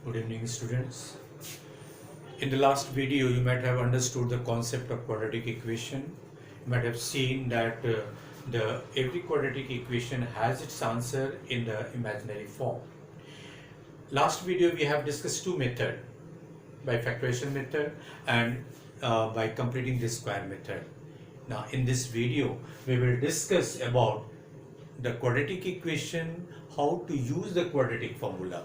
Good evening, students. In the last video, you might have understood the concept of quadratic equation. You might have seen that every quadratic equation has its answer in the imaginary form. Last video, we have discussed two methods, by factorization method and by completing the square method. Now, in this video, we will discuss about the quadratic equation, how to use the quadratic formula.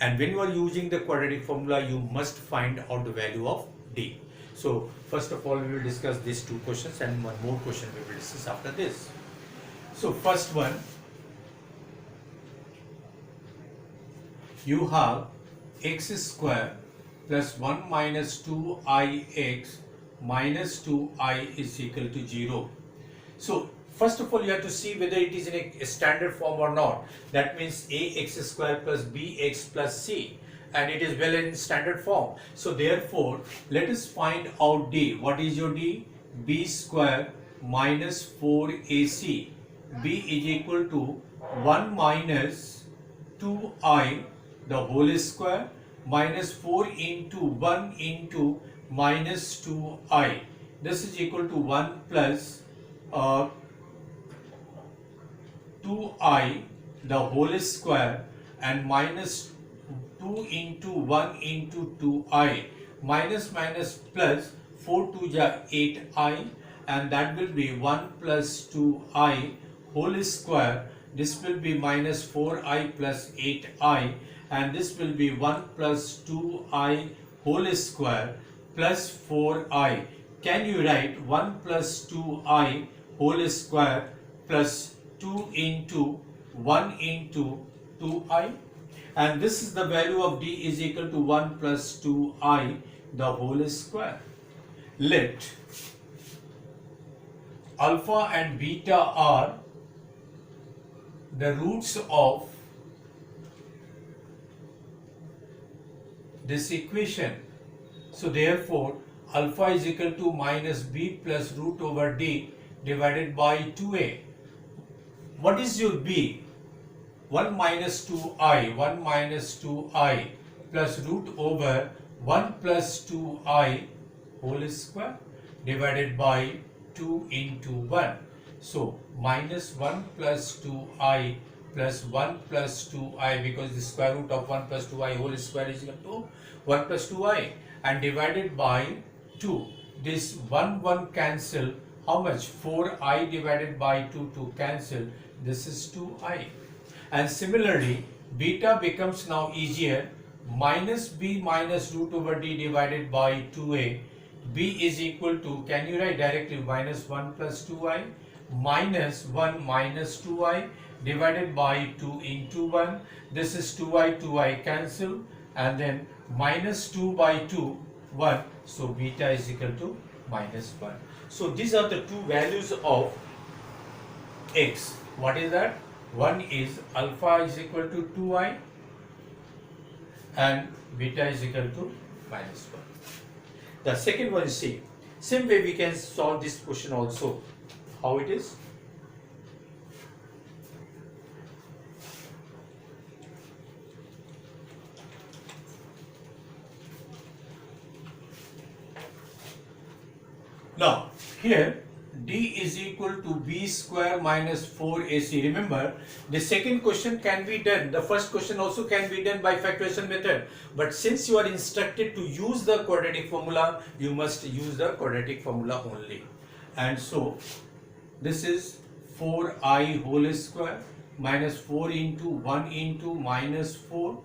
And when you are using the quadratic formula, you must find out the value of d. So first of all, we will discuss these two questions and one more question we will discuss after this. So first one, you have x square plus 1 minus 2ix minus 2I is equal to 0. So first of all, you have to see whether it is in a standard form or not. That means ax square plus bx plus c, and it is well in standard form. So therefore, let us find out d. What is your d? B square minus 4ac. B is equal to 1 minus 2I the whole square minus 4 into 1 into minus 2I. This is equal to 1 plus 2I the whole square and minus 2 into 1 into 2I minus plus 4 to the 8I, and that will be 1 plus 2I whole square. This will be minus 4I plus 8I, and this will be 1 plus 2I whole square plus 4I. Can you write 1 plus 2I whole square plus 2 into 1 into 2I? And this is the value of d is equal to 1 plus 2I the whole square. Let alpha and beta are the roots of this equation. So therefore, alpha is equal to minus b plus root over d divided by 2a. What is your b? 1 minus 2i, 1 minus 2i plus root over 1 plus 2i whole square divided by 2 into 1. So minus 1 plus 2i plus 1 plus 2i, because the square root of 1 plus 2i whole square is equal to 1 plus 2i, and divided by 2. This 1 cancel. How much? 4i divided by 2 to cancel. This is 2i. And similarly, beta becomes now easier. Minus b minus root over d divided by 2a. B is equal to, can you write directly, minus 1 plus 2i minus 1 minus 2i divided by 2 into 1. This is 2i cancel, and then minus 2 by 2, 1. So beta is equal to minus 1. So these are the two values of x. What is that? One is alpha is equal to 2i and beta is equal to minus 1. The second one is C. Same way we can solve this question also. How it is? Now, here d is equal to b square minus 4ac. Remember, the second question can be done. The first question also can be done by factorization method. But since you are instructed to use the quadratic formula, you must use the quadratic formula only. And so, this is 4I whole square minus 4 into 1 into minus 4.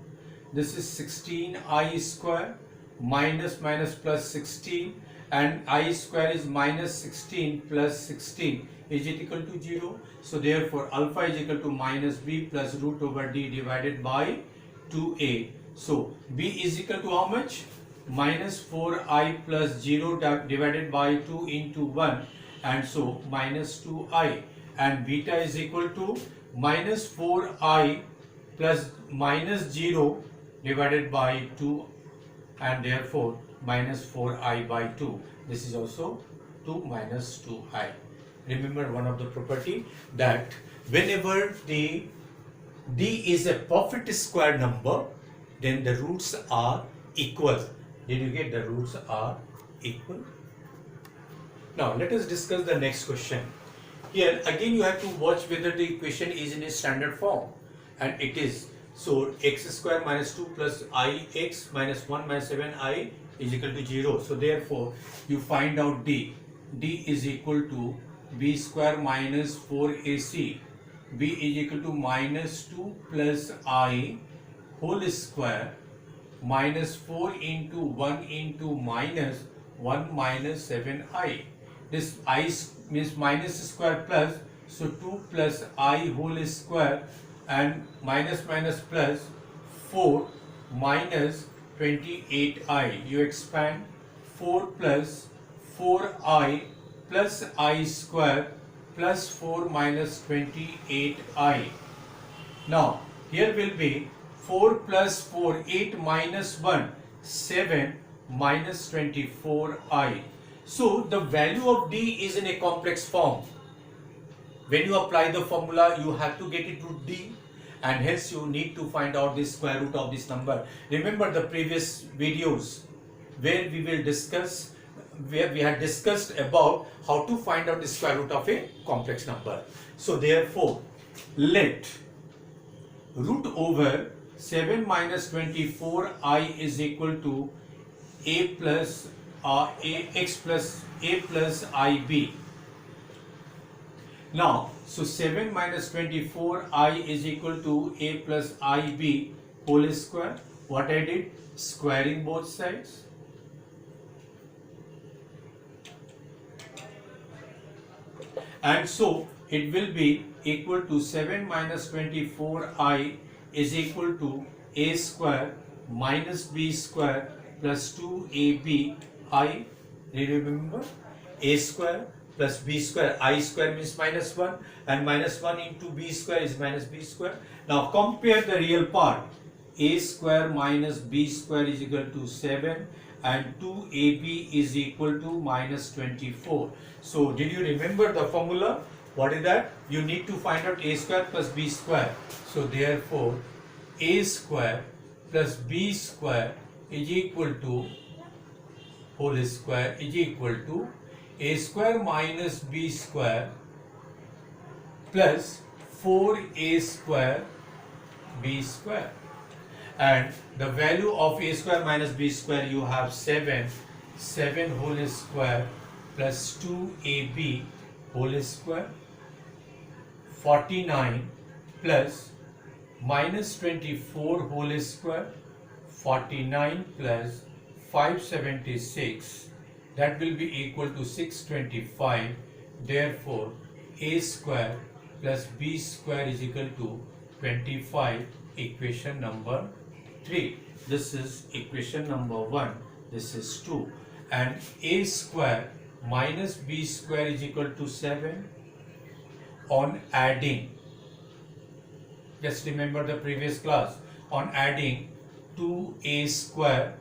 This is 16I square minus plus 16. And I square is minus 16 plus 16 is it equal to 0. So therefore alpha is equal to minus b plus root over d divided by 2a. So b is equal to how much? Minus 4i plus 0 divided by 2 into 1, and so minus 2i, and beta is equal to minus 4i plus minus 0 divided by 2, and therefore minus 4i by 2. This is also 2 minus 2i. Remember one of the property that whenever the d is a perfect square number, then the roots are equal. Did you get? The roots are equal. Now let us discuss the next question. Here again you have to watch whether the equation is in a standard form, and it is. So x square minus 2 plus ix minus 1 minus 7i is equal to 0. So therefore you find out d. d is equal to b square minus 4ac. b is equal to minus 2 plus I whole square minus 4 into 1 into minus 1 minus 7i. This I means minus square plus, so 2 plus I whole square and minus minus plus 4 minus 28i. You expand 4 plus 4i plus I square plus 4 minus 28i. Now here will be 4 plus 4, 8 minus 1, 7 minus 24i. So the value of d is in a complex form. When you apply the formula, you have to get it root d, and hence you need to find out the square root of this number. Remember the previous videos where we had discussed about how to find out the square root of a complex number. So therefore, let root over 7 minus 24i is equal to a plus ax plus a plus ib. Now, so 7 minus 24i is equal to a plus ib whole square. What I did? Squaring both sides. And so it will be equal to 7 minus 24i is equal to a square minus b square plus 2ab I. Remember, a square plus b square, I square means minus 1, and minus 1 into b square is minus b square. Now compare the real part. A square minus b square is equal to 7 and 2ab is equal to minus 24. So did you remember the formula? What is that? You need to find out a square plus b square. So therefore a square plus b square is equal to whole square is equal to a square minus b square plus 4a square b square. And the value of a square minus b square, you have 7 whole square plus 2ab whole square, 49 plus minus 24 whole square, 49 plus 576, that will be equal to 625. Therefore a square plus b square is equal to 25. Equation number 3. This is equation number 1. This is 2. And a square minus b square is equal to 7. On adding, just remember the previous class, on adding 2a square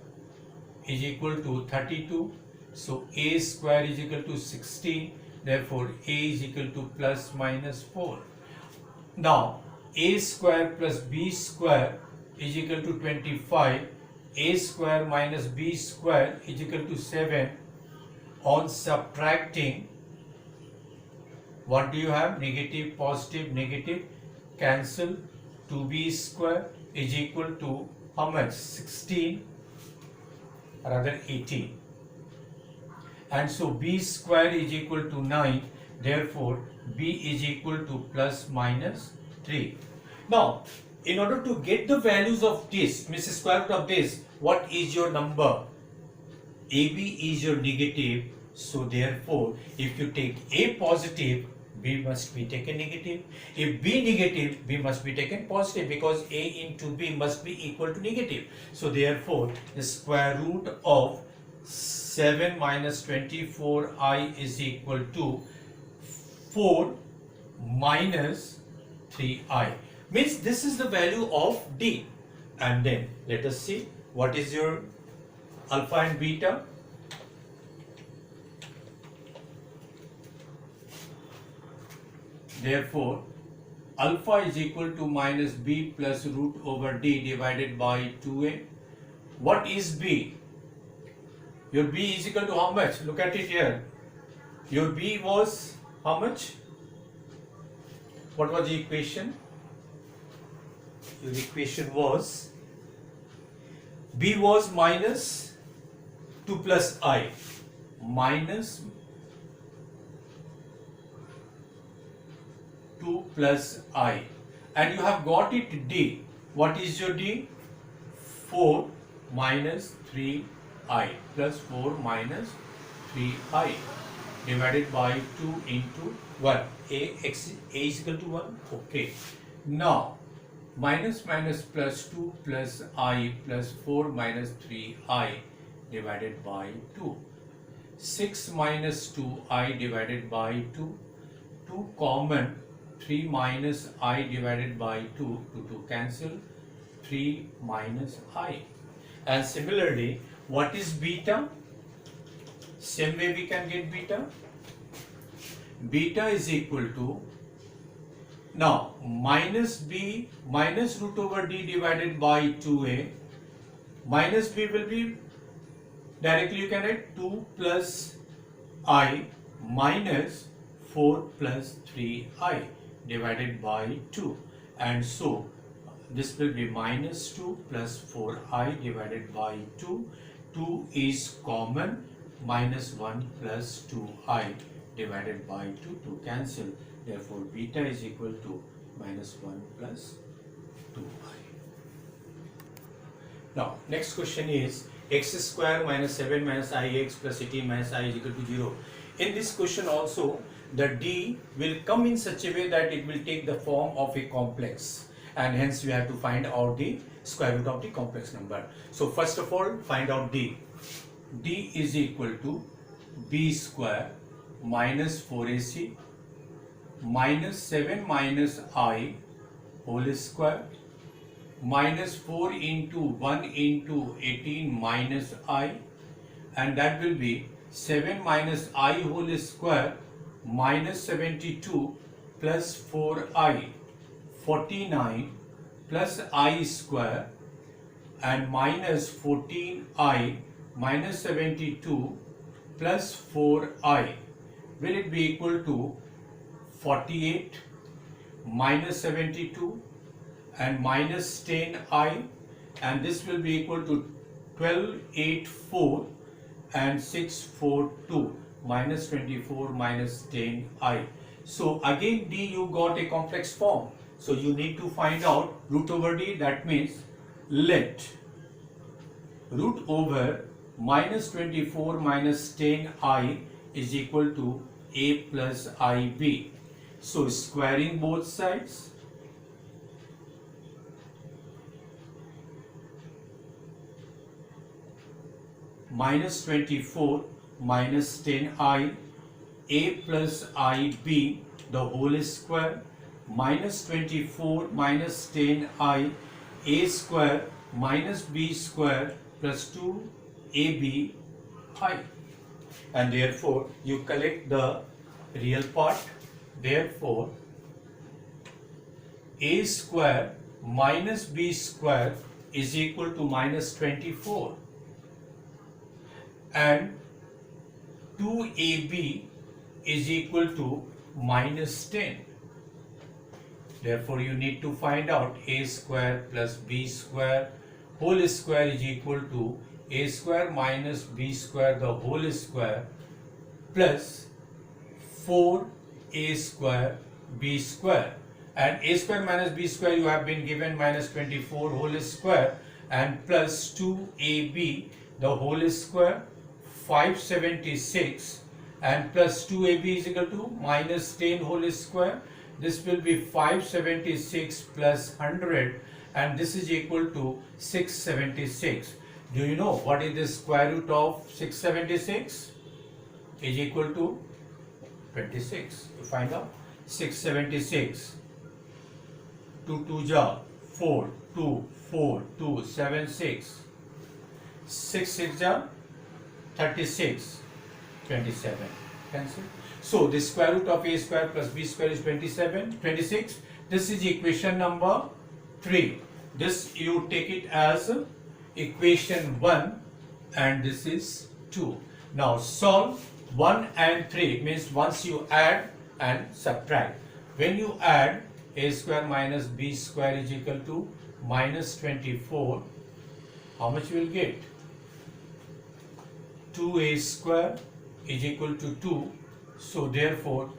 is equal to 32. So a square is equal to 16. Therefore a is equal to plus minus 4. Now a square plus b square is equal to 25. A square minus b square is equal to 7. On subtracting, what do you have? Negative, positive, negative, cancel. 2b square is equal to how much? 16, rather 18. And so b square is equal to 9. Therefore b is equal to plus minus 3. Now in order to get the values of this, means square root of this, what is your number? AB is your negative. So therefore if you take a positive, b must be taken negative. If b negative, b must be taken positive, because a into b must be equal to negative. So therefore the square root of 7 minus 24i is equal to 4 minus 3i. Means this is the value of d. And then let us see what is your alpha and beta. Therefore alpha is equal to minus b plus root over d divided by 2a. What is b? Your b is equal to how much? Look at it here. Your b was how much? What was the equation? Your equation was b was minus 2 plus I, minus 2 plus I, and you have got it d. What is your d? 4 minus 3I plus 4 minus 3I divided by 2 into 1. A is equal to 1. Okay. Now minus minus plus 2 plus I plus 4 minus 3I divided by 2. 6 minus 2I divided by 2. 2 common. 3 minus I divided by 2. 2 cancel. 3 minus I. And similarly, what is beta? Same way we can get beta. Beta is equal to, now minus b minus root over d divided by 2a. Minus b will be, directly you can write 2 plus I minus 4 plus 3I divided by 2. And so this will be minus 2 plus 4I divided by 2. 2 is common. Minus 1 plus 2I divided by 2 to cancel. Therefore, beta is equal to minus 1 plus 2I. Now, next question is x square minus 7 minus ix plus 18 minus I is equal to 0. In this question also, the d will come in such a way that it will take the form of a complex, and hence we have to find out the square root of the complex number. So, first of all, find out d. d is equal to b square minus 4ac minus 7 minus I whole square minus 4 into 1 into 18 minus I, and that will be 7 minus I whole square minus 72 plus 4I 49 plus I square and minus 14I minus 72 plus 4I. Will it be equal to 48 minus 72 and minus 10I, and this will be equal to 1284 and 642 minus 24 minus 10I. So again d you got a complex form. So you need to find out root over d. That means let root over minus 24 minus 10I is equal to a plus ib. So squaring both sides, minus 24 minus 10I a plus ib the whole square minus 24 minus 10I a square minus b square plus 2ab I, and therefore you collect the real part. Therefore a square minus b square is equal to minus 24 and 2ab is equal to minus 10. Therefore you need to find out a square plus b square whole square is equal to a square minus b square the whole square plus 4a square b square, and a square minus b square you have been given minus 24 whole square and plus 2ab the whole square 576 and plus 2ab is equal to minus 10 whole square. This will be 576 plus 100 and this is equal to 676. Do you know what is the square root of 676? Is equal to 26. You find out 676. 2 2 ja 4 2 4 2 7 6 6 6 ja 36 27. Cancel. So the square root of a square plus b square is 26. This is equation number 3. This you take it as equation 1 and this is 2. Now solve 1 and 3, means once you add and subtract. When you add, a square minus b square is equal to minus 24. How much you will get? 2a square is equal to 2. So therefore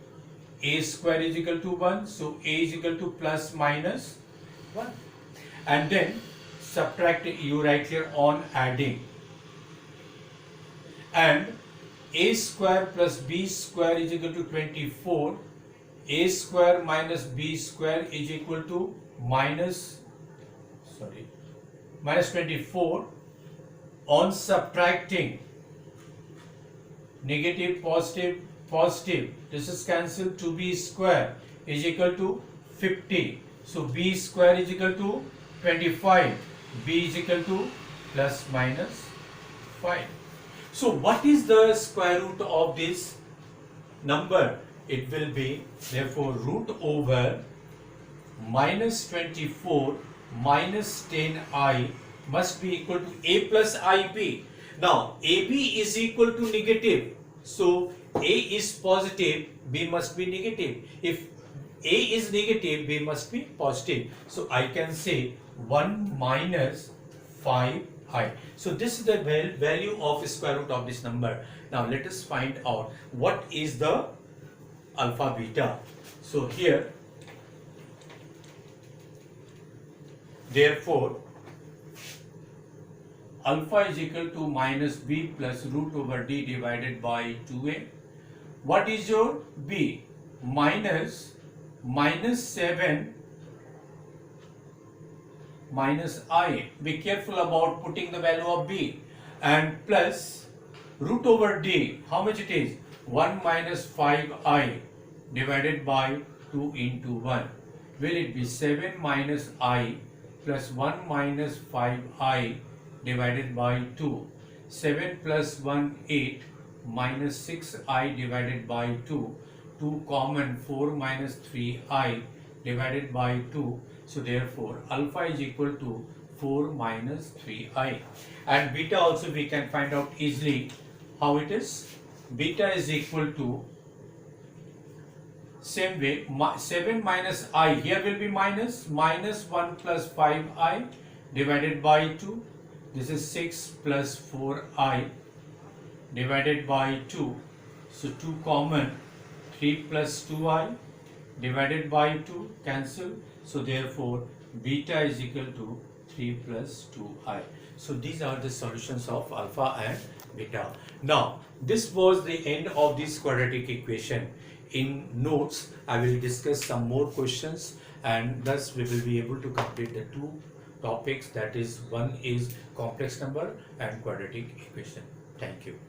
a square is equal to 1. So a is equal to plus minus 1. And then subtract, you write here on adding. And a square plus b square is equal to 24. A square minus b square is equal to minus 24. On subtracting, negative, positive, positive, this is cancelled. 2b square is equal to 50. So b square is equal to 25. B is equal to plus minus 5. So what is the square root of this number? It will be therefore root over minus 24 minus 10i must be equal to a plus ib. Now ab is equal to negative. So a is positive, b must be negative. If a is negative, b must be positive. So I can say 1 minus 5i. So this is the value of square root of this number. Now let us find out what is the alpha beta. So here, therefore alpha is equal to minus b plus root over d divided by 2a. What is your b? Minus 7 minus I. Be careful about putting the value of b. And plus root over d. How much it is? 1 minus 5i divided by 2 into 1. Will it be 7 minus I plus 1 minus 5i divided by 2? 7 plus 1, 8 minus 6i divided by 2. 2 common, 4 minus 3i divided by 2. So therefore alpha is equal to 4 minus 3i. And beta also we can find out easily. How it is? Beta is equal to, same way, 7 minus I, here will be minus 1 plus 5i divided by 2. This is 6 plus 4i divided by 2. So 2 common, 3 plus 2i divided by 2, cancel. So therefore beta is equal to 3 plus 2i. So these are the solutions of alpha and beta. Now this was the end of this quadratic equation. In notes I will discuss some more questions, and thus we will be able to complete the two topics, that is, one is complex number and quadratic equation. Thank you.